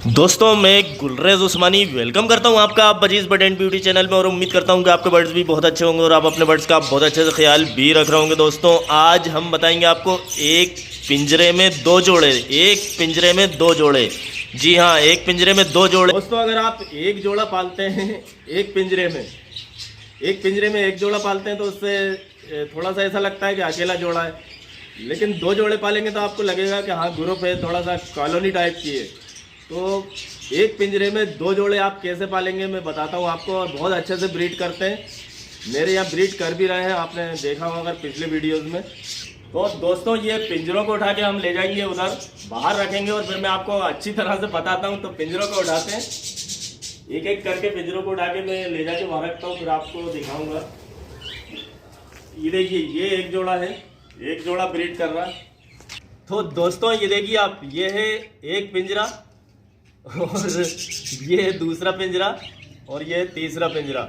दोस्तों मैं गुलरेज उस्मानी वेलकम करता हूं आपका आप budgies but and beauty channel में और उम्मीद करता हूं कि आपके बर्ड्स भी बहुत अच्छे होंगे और आप अपने बर्ड्स का बहुत अच्छे से ख्याल भी रख रहे होंगे। दोस्तों आज हम बताएंगे आपको एक पिंजरे में दो जोड़े, एक पिंजरे में दो जोड़े, जी हाँ एक पिंजरे में दो जोड़े। दोस्तों अगर आप एक जोड़ा पालते हैं एक पिंजरे में एक जोड़ा पालते हैं तो उससे थोड़ा सा ऐसा लगता है कि अकेला जोड़ा है, लेकिन दो जोड़े पालेंगे तो आपको लगेगा कि हाँ ग्रुप है, थोड़ा सा कॉलोनी टाइप की है। तो एक पिंजरे में दो जोड़े आप कैसे पालेंगे मैं बताता हूँ आपको, और बहुत अच्छे से ब्रीड करते हैं। मेरे यहाँ ब्रीड कर भी रहे हैं, आपने देखा होगा अगर पिछले वीडियोस में। तो दोस्तों ये पिंजरों को उठा के हम ले जाएंगे उधर बाहर रखेंगे और फिर मैं आपको अच्छी तरह से बताता हूँ। तो पिंजरों को उठाते हैं, एक एक करके पिंजरों को उठा के मैं ले जाके बाहर रखता हूँ, फिर आपको दिखाऊँगा। ये देखिए ये एक जोड़ा है, एक जोड़ा ब्रीड कर रहा है। तो दोस्तों ये देखिए आप, ये है एक पिंजरा और ये है दूसरा पिंजरा और ये तीसरा पिंजरा।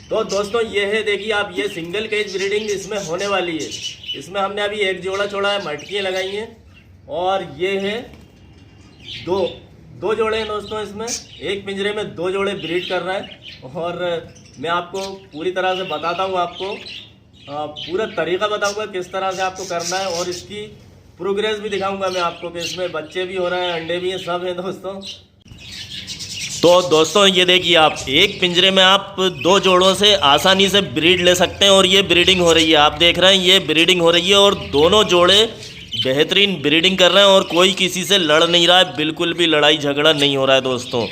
तो दोस्तों ये है देखिए आप, ये सिंगल केज ब्रीडिंग इसमें होने वाली है। इसमें हमने अभी एक जोड़ा छोड़ा है, मटकियाँ लगाई हैं, और ये है दो जोड़े हैं दोस्तों। इसमें एक पिंजरे में दो जोड़े ब्रीड कर रहा है और मैं आपको पूरी तरह से बताता हूँ, आपको पूरा तरीका बताऊँगा किस तरह से आपको करना है, और इसकी प्रोग्रेस भी दिखाऊंगा मैं आपको कि इसमें बच्चे भी हो रहे हैं, अंडे भी हैं, सब हैं दोस्तों। तो दोस्तों ये देखिए आप, एक पिंजरे में आप दो जोड़ों से आसानी से ब्रीड ले सकते हैं और ये ब्रीडिंग हो रही है। आप देख रहे हैं ये ब्रीडिंग हो रही है और दोनों जोड़े बेहतरीन ब्रीडिंग कर रहे हैं और कोई किसी से लड़ नहीं रहा है, बिल्कुल भी लड़ाई झगड़ा नहीं हो रहा है दोस्तों,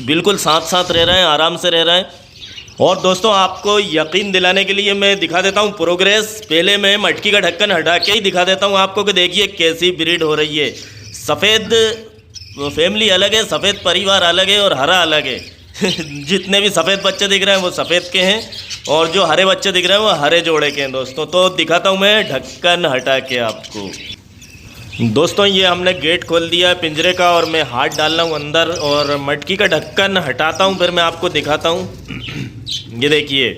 बिल्कुल साथ साथ रह रहे हैं, आराम से रह रहे हैं। और दोस्तों आपको यकीन दिलाने के लिए मैं दिखा देता हूं प्रोग्रेस। पहले मैं मटकी का ढक्कन हटा के ही दिखा देता हूं आपको कि देखिए कैसी ब्रीड हो रही है। सफ़ेद फैमिली अलग है, सफ़ेद परिवार अलग है और हरा अलग है। जितने भी सफ़ेद बच्चे दिख रहे हैं वो सफ़ेद के हैं और जो हरे बच्चे दिख रहे हैं वो हरे जोड़े के हैं दोस्तों। तो दिखाता हूँ मैं ढक्कन हटा के आपको। दोस्तों ये हमने गेट खोल दिया है पिंजरे का और मैं हाथ डाल रहा हूँ अंदर और मटकी का ढक्कन हटाता हूँ, फिर मैं आपको दिखाता हूँ। ये देखिए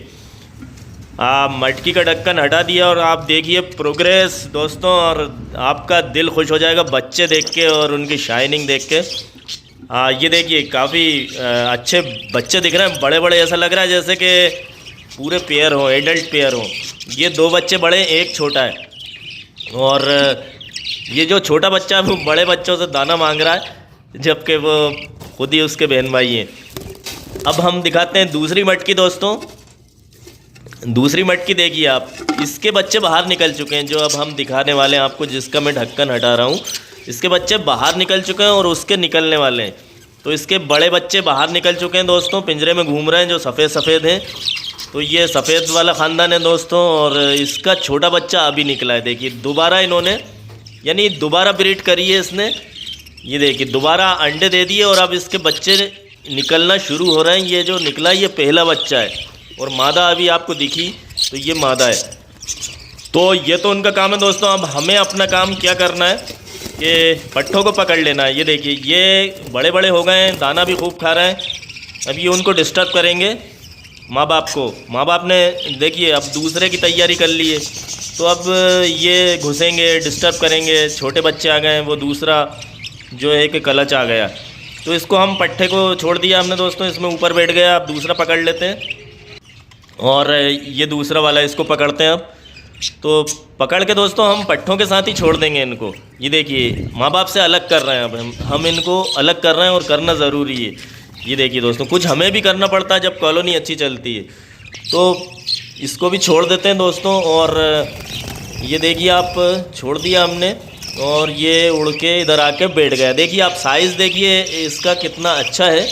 मटकी का ढक्कन हटा दिया और आप देखिए प्रोग्रेस दोस्तों, और आपका दिल खुश हो जाएगा बच्चे देख के और उनकी शाइनिंग देख के। ये देखिए काफ़ी अच्छे बच्चे दिख रहे हैं, बड़े बड़े, ऐसा लग रहा है जैसे कि पूरे पेयर हों, एडल्ट पेयर हों। ये दो बच्चे बड़े, एक छोटा है, और ये जो छोटा बच्चा है वो बड़े बच्चों से दाना मांग रहा है, जबकि वो खुद ही उसके बहन भाई हैं। अब हम दिखाते हैं दूसरी मटकी दोस्तों। दूसरी मटकी देखिए आप, इसके बच्चे बाहर निकल चुके हैं, जो अब हम दिखाने वाले हैं आपको, जिसका मैं ढक्कन हटा रहा हूँ। इसके बच्चे बाहर निकल चुके हैं और उसके निकलने वाले हैं। तो इसके बड़े बच्चे बाहर निकल चुके हैं दोस्तों, पिंजरे में घूम रहे हैं, जो सफ़ेद सफ़ेद हैं। तो ये सफ़ेद वाला ख़ानदान है दोस्तों, और इसका छोटा बच्चा अभी निकला है। देखिए दोबारा इन्होंने, यानी दोबारा ब्रीड करी है इसने। ये देखिए दोबारा अंडे दे दिए और अब इसके बच्चे निकलना शुरू हो रहे हैं। ये जो निकला ये पहला बच्चा है और मादा अभी आपको दिखी, तो ये मादा है। तो ये तो उनका काम है दोस्तों। अब हमें अपना काम क्या करना है कि पट्ठों को पकड़ लेना है। ये देखिए ये बड़े बड़े हो गए हैं, दाना भी खूब खा रहे हैं। अब ये उनको डिस्टर्ब करेंगे माँ बाप को। माँ बाप ने देखिए अब दूसरे की तैयारी कर ली है, तो अब ये घुसेंगे, डिस्टर्ब करेंगे। छोटे बच्चे आ गए हैं, वो दूसरा जो है कि कलच आ गया, तो इसको हम पट्ठे को छोड़ दिया हमने दोस्तों, इसमें ऊपर बैठ गया। अब दूसरा पकड़ लेते हैं और ये दूसरा वाला इसको पकड़ते हैं। अब तो पकड़ के दोस्तों हम पट्ठों के साथ ही छोड़ देंगे इनको। ये देखिए माँ बाप से अलग कर रहे हैं, अब हम इनको अलग कर रहे हैं और करना ज़रूरी है। ये देखिए दोस्तों, कुछ हमें भी करना पड़ता है जब कॉलोनी अच्छी चलती है। तो इसको भी छोड़ देते हैं दोस्तों, और ये देखिए आप छोड़ दिया हमने और ये उड़ के इधर आके बैठ गया। देखिए आप साइज़ देखिए इसका कितना अच्छा है,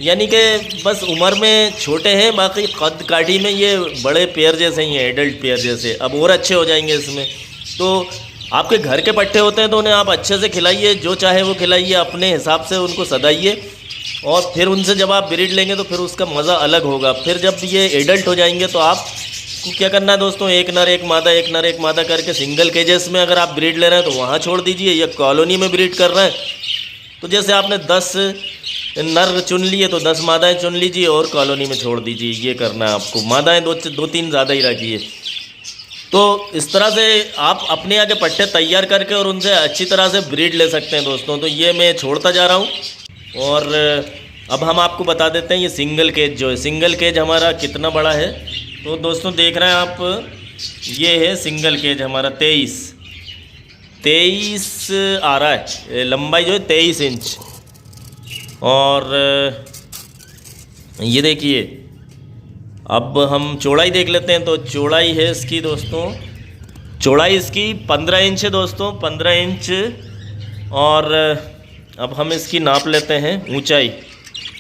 यानी कि बस उम्र में छोटे हैं, बाकी कद काठी में ये बड़े पेयर जैसे ही हैं, एडल्ट पेयर जैसे। अब और अच्छे हो जाएंगे इसमें। तो आपके घर के पट्टे होते हैं तो उन्हें आप अच्छे से खिलाइए, जो चाहे वो खिलाइए, अपने हिसाब से उनको सदाइए, और फिर उनसे जब आप ब्रीड लेंगे तो फिर उसका मज़ा अलग होगा। फिर जब ये एडल्ट हो जाएंगे तो आप क्या करना है दोस्तों, एक नर एक मादा, एक नर एक मादा करके सिंगल केजेस में अगर आप ब्रीड ले रहे हैं तो वहाँ छोड़ दीजिए, या कॉलोनी में ब्रीड कर रहे हैं तो जैसे आपने 10 नर चुन लिए तो 10 मादाएं चुन लीजिए और कॉलोनी में छोड़ दीजिए। ये करना है आपको, मादाएं दो तीन ज़्यादा ही रखिए। तो इस तरह से आप अपने आगे पट्टे तैयार करके और उनसे अच्छी तरह से ब्रीड ले सकते हैं दोस्तों। तो ये मैं छोड़ता जा रहा हूँ। और अब हम आपको बता देते हैं ये सिंगल केज जो है, सिंगल केज हमारा कितना बड़ा है। तो दोस्तों देख रहे हैं आप, ये है सिंगल केज हमारा 23 आ रहा है, लंबाई जो है 23 इंच। और ये देखिए, अब हम चौड़ाई देख लेते हैं। तो चौड़ाई है इसकी दोस्तों, चौड़ाई इसकी 15 इंच है दोस्तों, 15 इंच। और अब हम इसकी नाप लेते हैं ऊंचाई।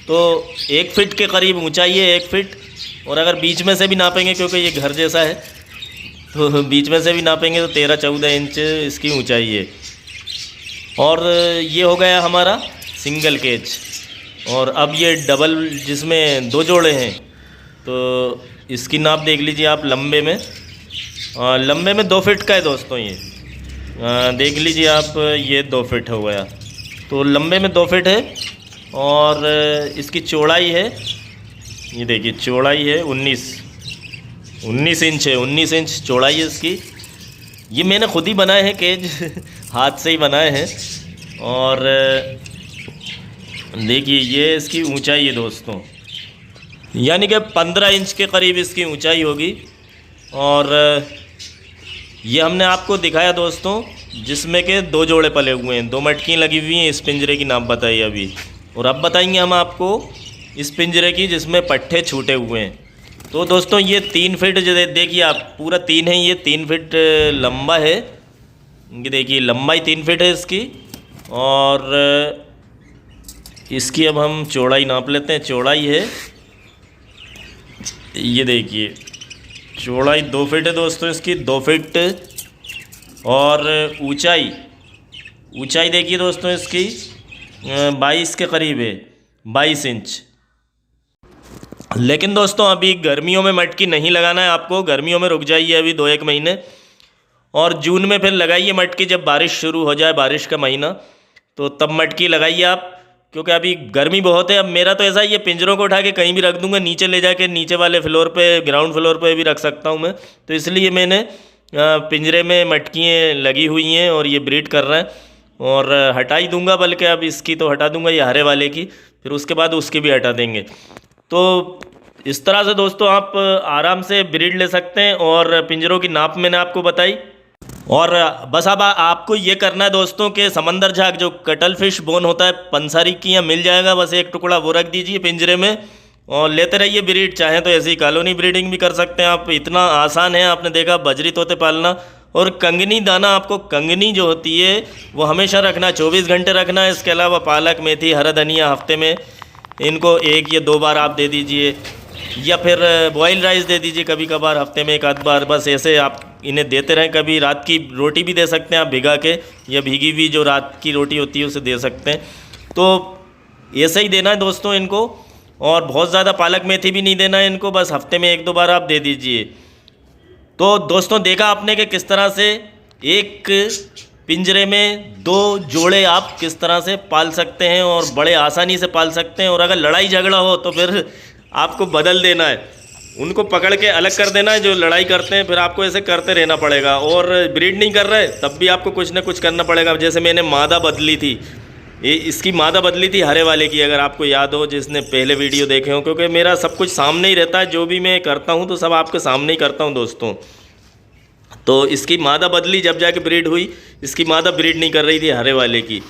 तो 1 फीट के करीब ऊंचाई है, 1 फीट। और अगर बीच में से भी नापेंगे, क्योंकि ये घर जैसा है, तो बीच में से भी नापेंगे तो 13-14 इंच इसकी ऊंचाई है। और ये हो गया हमारा सिंगल केज। और अब ये डबल जिसमें 2 जोड़े हैं, तो इसकी नाप देख लीजिए आप लंबे में। लंबे में 2 फीट का है दोस्तों ये, देख लीजिए आप, ये 2 फीट हो गया। तो लंबे में 2 फीट है। और इसकी चौड़ाई है, ये देखिए चौड़ाई है 19 इंच है, 19 इंच चौड़ाई है इसकी। ये मैंने खुद ही बनाए हैं केज हाथ से ही बनाए हैं। और देखिए ये इसकी ऊंचाई है दोस्तों, यानी कि 15 इंच के करीब इसकी ऊंचाई होगी। और ये हमने आपको दिखाया दोस्तों, जिसमें के 2 जोड़े पले हुए हैं, 2 मटकी लगी हुई हैं। इस पिंजरे की नाप बताइए अभी। और अब बताएंगे हम आपको इस पिंजरे की जिसमें पट्टे छूटे हुए हैं। तो दोस्तों ये 3 फीट जो देखिए आप, पूरा 3 है, ये 3 फीट लंबा है। ये देखिए लंबाई 3 फीट है इसकी। और इसकी अब हम चौड़ाई नाप लेते हैं। चौड़ाई है, ये देखिए चौड़ाई 2 फीट है दोस्तों इसकी, 2 फीट। और ऊंचाई देखिए दोस्तों इसकी 22 के करीब है, 22 इंच। लेकिन दोस्तों अभी गर्मियों में मटकी नहीं लगाना है आपको, गर्मियों में रुक जाइए अभी 2-1 महीने। और जून में फिर लगाइए मटकी, जब बारिश शुरू हो जाए, बारिश का महीना, तो तब मटकी लगाइए आप, क्योंकि अभी गर्मी बहुत है। अब मेरा तो ऐसा ही है, पिंजरों को उठा के कहीं भी रख दूंगा, नीचे ले जाके नीचे वाले फ्लोर पे, ग्राउंड फ्लोर पे भी रख सकता हूँ मैं। तो इसलिए मैंने पिंजरे में मटकियाँ लगी हुई हैं और ये ब्रीड कर रहे हैं। और हटा ही दूंगा, बल्कि अब इसकी तो हटा दूंगा, ये हरे वाले की, फिर उसके बाद उसकी भी हटा देंगे। तो इस तरह से दोस्तों आप आराम से ब्रीड ले सकते हैं। और पिंजरों की नाप मैंने आपको बताई। और बस अब आपको ये करना है दोस्तों कि समंदर झाग जो कटल फिश बोन होता है पंसारी की, यहाँ मिल जाएगा, बस 1 टुकड़ा वो रख दीजिए पिंजरे में और लेते रहिए ब्रीड। चाहें तो ऐसी कॉलोनी ब्रीडिंग भी कर सकते हैं आप, इतना आसान है। आपने देखा बजरी तोते पालना। और कंगनी दाना, आपको कंगनी जो होती है वो हमेशा रखना, 24 घंटे रखना है। इसके अलावा पालक, मेथी, हरा धनिया हफ्ते में इनको 1 या 2 बार आप दे दीजिए, या फिर बॉयल राइस दे दीजिए कभी कभार, हफ्ते में 1 आध बार। बस ऐसे आप इन्हें देते रहें। कभी रात की रोटी भी दे सकते हैं आप भिगा के, या भीगी हुई जो रात की रोटी होती है उसे दे सकते हैं। तो ऐसे ही देना है दोस्तों इनको। और बहुत ज़्यादा पालक मेथी भी नहीं देना है इनको, बस हफ्ते में 1-2 बार आप दे दीजिए। तो दोस्तों देखा आपने कि किस तरह से एक पिंजरे में 2 जोड़े आप किस तरह से पाल सकते हैं और बड़े आसानी से पाल सकते हैं। और अगर लड़ाई झगड़ा हो तो फिर आपको बदल देना है, उनको पकड़ के अलग कर देना है जो लड़ाई करते हैं, फिर आपको ऐसे करते रहना पड़ेगा। और ब्रीड नहीं कर रहे तब भी आपको कुछ ना कुछ करना पड़ेगा। जैसे मैंने मादा बदली थी, इसकी मादा बदली थी हरे वाले की, अगर आपको याद हो, जिसने पहले वीडियो देखे हो, क्योंकि मेरा सब कुछ सामने ही रहता है, जो भी मैं करता हूँ तो सब आपके सामने ही करता हूँ दोस्तों। तो इसकी मादा बदली, जब जाके ब्रीड हुई, इसकी मादा ब्रीड नहीं कर रही थी हरे वाले की।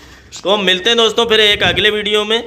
तो हम मिलते हैं दोस्तों फिर एक अगले वीडियो में।